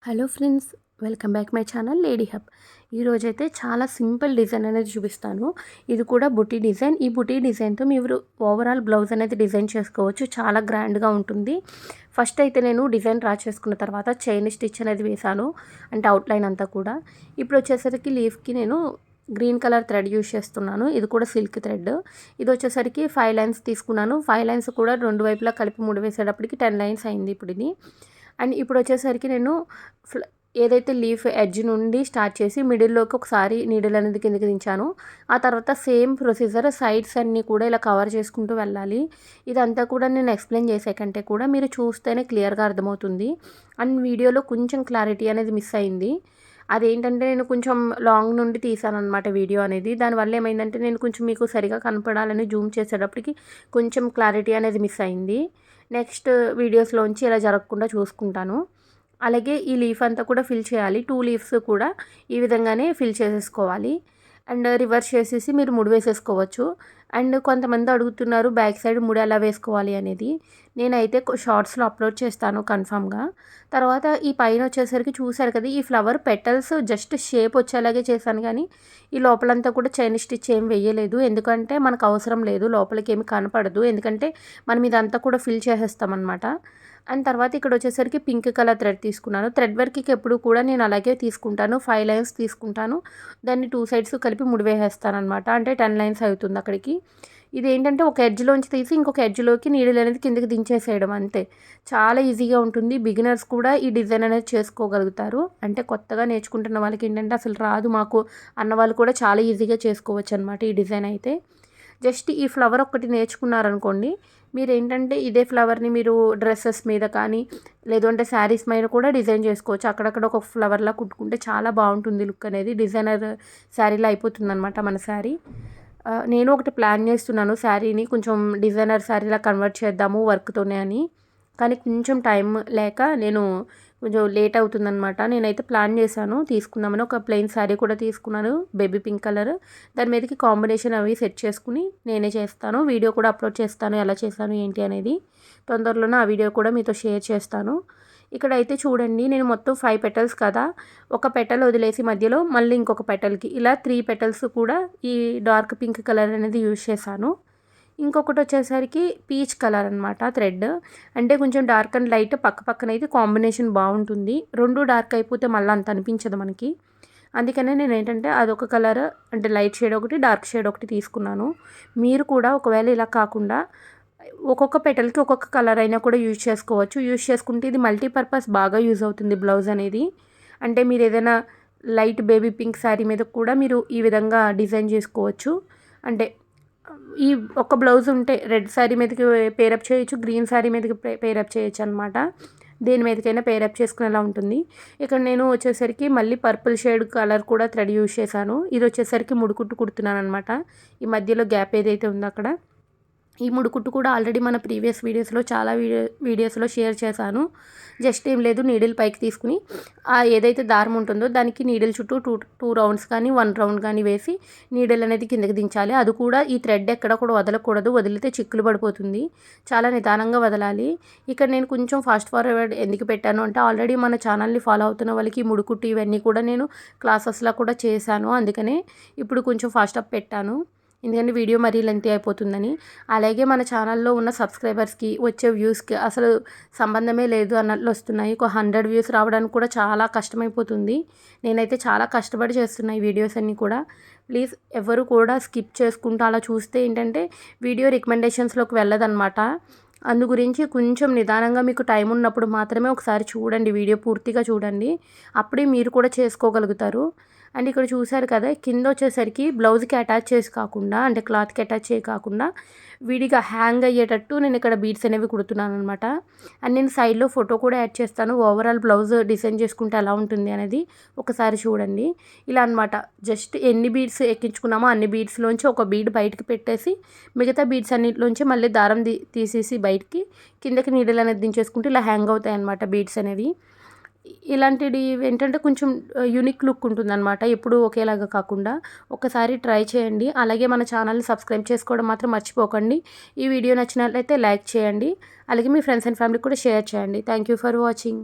Hello friends, welcome back my channel lady hub. ఈరోజైతే చాలా simple design అనేది చూపిస్తాను. ఇది కూడా బుటీ డిజైన్. ఈ బుటీ డిజైన్తో మీరు ఓవరాల్ బ్లౌజ్ అనేది డిజైన్ చేసుకోవచ్చు. చాలా గ్రాండ్గా ఉంటుంది. ఫస్ట్ అయితే నేను డిజైన్ డ్రా చేసుకున్న తర్వాత చైన్ స్టిచ్ అనేది వేశాను, అంటే అవుట్లైన్ అంతా కూడా. ఇప్పుడు వచ్చేసరికి లీఫ్కి నేను గ్రీన్ కలర్ థ్రెడ్ యూజ్ చేస్తున్నాను. ఇది కూడా సిల్క్ థ్రెడ్. ఇది వచ్చేసరికి 5 లైన్స్ తీసుకున్నాను. 5 లైన్స్ కూడా రెండు వైపులా కలిపి ముడి వేసేటప్పటికి 10 లైన్స్ అయింది ఇప్పుడు ఇది. అండ్ ఇప్పుడు వచ్చేసరికి నేను ఏదైతే లీఫ్ ఎడ్జ్ నుండి స్టార్ట్ చేసి మిడిల్లోకి ఒకసారి నీడిల్ అనేది కిందకి దించాను. ఆ తర్వాత సేమ్ ప్రొసీజర్ సైడ్స్ అన్నీ కూడా ఇలా కవర్ చేసుకుంటూ వెళ్ళాలి. ఇదంతా కూడా నేను ఎక్స్ప్లెయిన్ చేసే కంటే కూడా మీరు చూస్తేనే క్లియర్గా అర్థమవుతుంది. అండ్ వీడియోలో కొంచెం క్లారిటీ అనేది మిస్ అయింది. అదేంటంటే నేను కొంచెం లాంగ్ నుండి తీసాను అనమాట వీడియో అనేది. దానివల్ల ఏమైందంటే నేను కొంచెం మీకు సరిగా కనపడాలని జూమ్ చేసేటప్పటికి కొంచెం క్లారిటీ అనేది మిస్ అయింది. నెక్స్ట్ వీడియోస్లోంచి ఇలా జరగకుండా చూసుకుంటాను. అలాగే ఈ లీఫ్ అంతా కూడా ఫిల్ చేయాలి. 2 లీవ్స్ కూడా ఈ విధంగానే ఫిల్ చేసేసుకోవాలి. అండ్ రివర్స్ చేసేసి మీరు ముడి వేసేసుకోవచ్చు. అండ్ కొంతమంది అడుగుతున్నారు బ్యాక్ సైడ్ ముడి ఎలా వేసుకోవాలి అనేది. నేనైతే షార్ట్స్లో అప్లోడ్ చేస్తాను కన్ఫామ్గా. తర్వాత ఈ పైన వచ్చేసరికి చూసారు కదా, ఈ ఫ్లవర్ పెటల్స్ జస్ట్ షేప్ వచ్చేలాగే చేశాను, కానీ ఈ లోపలంతా కూడా చైన్ స్టిచ్ ఏం వేయలేదు. ఎందుకంటే మనకు అవసరం లేదు, లోపలికి ఏమి కనపడదు. ఎందుకంటే మనం ఇదంతా కూడా ఫిల్ చేసేస్తామన్నమాట. అండ్ తర్వాత ఇక్కడ వచ్చేసరికి పింక్ కలర్ థ్రెడ్ తీసుకున్నాను. థ్రెడ్ వర్క్కి ఎప్పుడు కూడా నేను అలాగే తీసుకుంటాను. 5 లైన్స్ తీసుకుంటాను, దాన్ని 2 సైడ్స్ కలిపి ముడి వేసేస్తాను అనమాట. అంటే 10 లైన్స్ అవుతుంది అక్కడికి. ఇది ఏంటంటే ఒక ఎడ్జ్లోంచి తీసి ఇంకొక ఎడ్జ్లోకి నీడిల్ అనేది కిందకి దించేసేయడం అంతే. చాలా ఈజీగా ఉంటుంది. బిగినర్స్ కూడా ఈ డిజైన్ అనేది చేసుకోగలుగుతారు. అంటే కొత్తగా నేర్చుకుంటున్న వాళ్ళకి ఏంటంటే అసలు రాదు మాకు అన్న వాళ్ళు కూడా చాలా ఈజీగా చేసుకోవచ్చు అనమాట ఈ డిజైన్ అయితే. జస్ట్ ఈ ఫ్లవర్ ఒక్కటి నేర్చుకున్నారనుకోండి, మీరు ఏంటంటే ఇదే ఫ్లవర్ని మీరు డ్రెస్సెస్ మీద కానీ లేదంటే శారీస్ మీద కూడా డిజైన్ చేసుకోవచ్చు. అక్కడక్కడ ఒక ఫ్లవర్లా కుట్టుకుంటే చాలా బాగుంటుంది లుక్ అనేది. డిజైనర్ శారీలా అయిపోతుంది అనమాట మన శారీ. నేను ఒకటి ప్లాన్ చేస్తున్నాను, శారీని కొంచెం డిజైనర్ శారీలా కన్వర్ట్ చేద్దాము వర్క్తోనే అని. కానీ కొంచెం టైం లేక నేను కొంచెం లేట్ అవుతుందన్నమాట. నేనైతే ప్లాన్ చేశాను తీసుకుందామని. ఒక ప్లెయిన్ శారీ కూడా తీసుకున్నాను, బేబీ పింక్ కలర్. దాని మీదకి కాంబినేషన్ అవి సెట్ చేసుకుని నేనే చేస్తాను. వీడియో కూడా అప్లోడ్ చేస్తాను ఎలా చేశాను ఏంటి అనేది. తొందరలోనే ఆ వీడియో కూడా మీతో షేర్ చేస్తాను. ఇక్కడైతే చూడండి, నేను మొత్తం 5 పెటల్స్ కదా, ఒక పెటల్ వదిలేసి మధ్యలో మళ్ళీ ఇంకొక పెటల్కి ఇలా 3 పెటల్స్ కూడా ఈ డార్క్ పింక్ కలర్ అనేది యూజ్ చేశాను. ఇంకొకటి వచ్చేసరికి పీచ్ కలర్ అనమాట థ్రెడ్. అంటే కొంచెం డార్క్ అండ్ లైట్ పక్క పక్కన అయితే కాంబినేషన్ బాగుంటుంది. రెండు డార్క్ అయిపోతే మళ్ళీ అంత అనిపించదు మనకి. అందుకనే నేను ఏంటంటే అదొక కలర్, అంటే లైట్ షేడ్ ఒకటి, డార్క్ షేడ్ ఒకటి తీసుకున్నాను. మీరు కూడా ఒకవేళ ఇలా కాకుండా ఒక్కొక్క పెటల్కి ఒక్కొక్క కలర్ అయినా కూడా యూజ్ చేసుకోవచ్చు. యూజ్ చేసుకుంటే ఇది మల్టీపర్పస్ బాగా యూజ్ అవుతుంది బ్లౌజ్ అనేది. అంటే మీరు ఏదైనా లైట్ బేబీ పింక్ శారీ మీద కూడా మీరు ఈ విధంగా డిజైన్ చేసుకోవచ్చు. అంటే ఈ ఒక బ్లౌజ్ ఉంటే రెడ్ శారీ మీదకి పేరప్ చేయొచ్చు, గ్రీన్ శారీ మీదకి పేరప్ చేయొచ్చు అనమాట. దేని మీదకైనా పేరప్ చేసుకునేలా ఉంటుంది. ఇక్కడ నేను వచ్చేసరికి మళ్ళీ పర్పుల్ షేడ్ కలర్ కూడా థ్రెడ్ యూజ్ చేశాను. ఇది వచ్చేసరికి ముడుకుట్టు కుడుతున్నాను అనమాట. ఈ మధ్యలో గ్యాప్ ఏదైతే ఉందో అక్కడ. ఈ ముడుకుట్టు కూడా ఆల్రెడీ మన ప్రీవియస్ వీడియోస్లో చాలా వీడియోస్లో షేర్ చేశాను. జస్ట్ ఏం లేదు, నీడిల్ పైకి తీసుకుని ఏదైతే దారం ఉంటుందో దానికి నీడిల్ చుట్టూ టూ రౌండ్స్ కానీ 1 రౌండ్ కానీ వేసి నీడిల్ అనేది కిందకి దించాలి. అది కూడా ఈ థ్రెడ్ ఎక్కడ కూడా వదలకూడదు, వదిలితే చిక్కులు పడిపోతుంది. చాలా నిదానంగా వదలాలి. ఇక్కడ నేను కొంచెం ఫాస్ట్ ఫార్వర్డ్ ఎందుకు పెట్టాను అంటే, ఆల్రెడీ మన ఛానల్ని ఫాలో అవుతున్న వాళ్ళకి ముడుకుట్టు ఇవన్నీ కూడా నేను క్లాసెస్లా కూడా చేశాను. అందుకనే ఇప్పుడు కొంచెం ఫాస్ట్ అప్ పెట్టాను, ఎందుకంటే వీడియో మరీ లెంతీ అయిపోతుందని. అలాగే మన ఛానల్లో ఉన్న సబ్స్క్రైబర్స్కి వచ్చే వ్యూస్కి అసలు సంబంధమే లేదు అన్నట్లు వస్తున్నాయి. ఒక 100 వ్యూస్ రావడానికి కూడా చాలా కష్టమైపోతుంది. నేనైతే చాలా కష్టపడి చేస్తున్నా ఈ వీడియోస్ అన్నీ కూడా. ప్లీజ్ ఎవరు కూడా స్కిప్ చేసుకుంటూ అలా చూస్తే ఏంటంటే వీడియో రికమెండేషన్స్లోకి వెళ్ళదన్నమాట. అందు గురించి కొంచెం నిదానంగా మీకు టైం ఉన్నప్పుడు మాత్రమే ఒకసారి చూడండి, వీడియో పూర్తిగా చూడండి. అప్పుడే మీరు కూడా చేసుకోగలుగుతారు. అండ్ ఇక్కడ చూసారు కదా, కింద వచ్చేసరికి బ్లౌజ్కి అటాచ్ చేసి కాకుండా, అంటే క్లాత్కి అటాచ్ చేసి కాకుండా విడిగా హ్యాంగ్ అయ్యేటట్టు నేను ఇక్కడ బీడ్స్ అనేవి కుడుతున్నాను అనమాట. అండ్ నేను సైడ్లో ఫోటో కూడా యాడ్ చేస్తాను, ఓవరాల్ బ్లౌజ్ డిజైన్ చేసుకుంటే ఎలా ఉంటుంది అనేది ఒకసారి చూడండి. ఇలా అనమాట. జస్ట్ ఎన్ని బీడ్స్ ఎక్కించుకున్నామో అన్ని బీడ్స్లోంచి ఒక బీడ్ బయటకు పెట్టేసి మిగతా బీడ్స్ అన్నింటిలోంచి మళ్ళీ దారం తీసేసి బయటికి కిందకి నీడలు అనేది దించేసుకుంటే ఇలా హ్యాంగ్ అవుతాయి అన్నమాట బీడ్స్ అనేవి. ఇలాంటివి ఏంటంటే కొంచెం యూనిక్ లుక్ ఉంటుందన్నమాట, ఎప్పుడు ఒకేలాగా కాకుండా. ఒకసారి ట్రై చేయండి. అలాగే మన ఛానల్ని సబ్స్క్రైబ్ చేసుకోవడం మాత్రం మర్చిపోకండి. ఈ వీడియో నచ్చినట్లయితే లైక్ చేయండి. అలాగే మీ ఫ్రెండ్స్ అండ్ ఫ్యామిలీకి కూడా షేర్ చేయండి. Thank you for watching.